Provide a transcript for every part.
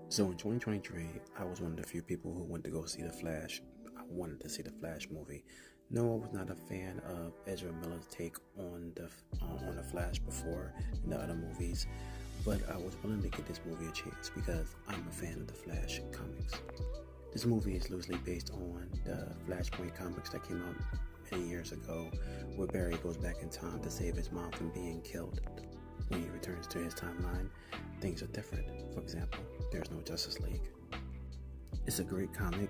So in 2023, I was one of the few people who went to go see The Flash. I wanted to see the Flash movie. No, I was not a fan of Ezra Miller's take on the Flash before in the other movies, but I was willing to give this movie a chance because I'm a fan of the Flash comics. This movie is loosely based on the Flashpoint comics that came out many years ago, where Barry goes back in time to save his mom from being killed. When he returns to his timeline, things are different. For example, there's no Justice League. It's a great comic.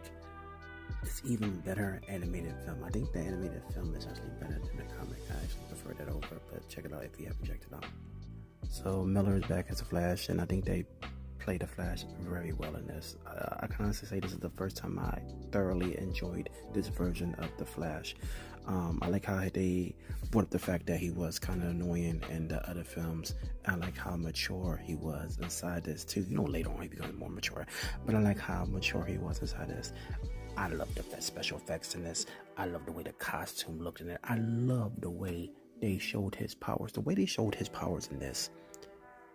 It's even better animated film. I think the animated film is actually better than the comic. I actually prefer that over, but check it out if you haven't checked it out. So Miller is back as a Flash, and I think they played the Flash very well in this. I can honestly say this is the first time I thoroughly enjoyed this version of the Flash. I like how they brought up the fact that he was kind of annoying in the other films. I like how mature he was inside this too. Later on he becomes more mature, but I like how mature he was inside this. I love the special effects in this. I love the way the costume looked in it. I love the way they showed his powers. The way they showed his powers in this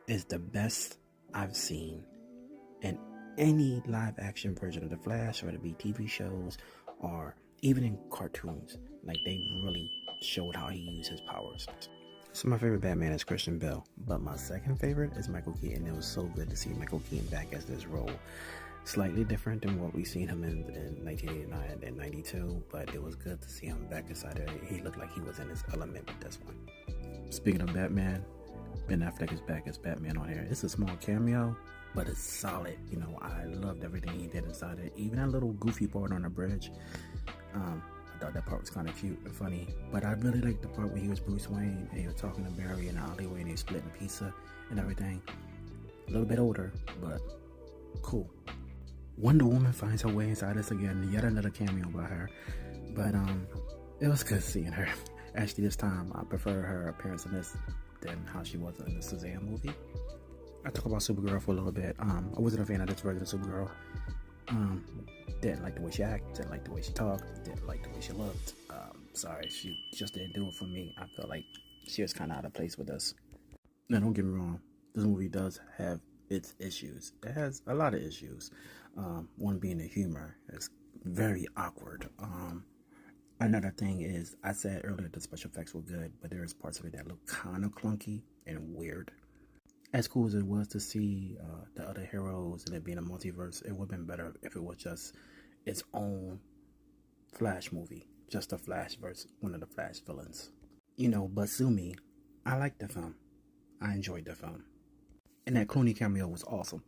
is the best I've seen in any live action version of the Flash, or it be TV shows or even in cartoons. Like, they really showed how he used his powers. So my favorite Batman is Christian Bale, but my second favorite is Michael Keaton. It was so good to see Michael Keaton back as this role. Slightly different than what we've seen him in 1989 and 92, but it was good to see him back inside it. He looked like he was in his element with this one. Speaking of Batman, Ben Affleck is back as Batman on here. It's a small cameo, but it's solid. I loved everything he did inside it. Even that little goofy part on the bridge. I thought that part was kind of cute and funny. But I really liked the part where he was Bruce Wayne and he was talking to Barry in the alleyway and he was splitting pizza and everything. A little bit older, but cool. Wonder Woman finds her way inside us again. Yet another cameo by her. But it was good seeing her. Actually, this time I prefer her appearance in this than how she was in the Shazam movie. I talk about Supergirl for a little bit. I wasn't a fan of this version of Supergirl. Didn't like the way she acted, didn't like the way she talked, didn't like the way she looked. Sorry, she just didn't do it for me. I felt like she was kind of out of place with us. Now, don't get me wrong, this movie does have its issues. It has a lot of issues. One being the humor. It's very awkward. Another thing is, I said earlier the special effects were good, but there's parts of it that look kind of clunky and weird. As cool as it was to see the other heroes and it being a multiverse, it would have been better if it was just its own Flash movie. Just a Flash versus one of the Flash villains. But sue me, I liked the film. I enjoyed the film. And that Clooney cameo was awesome.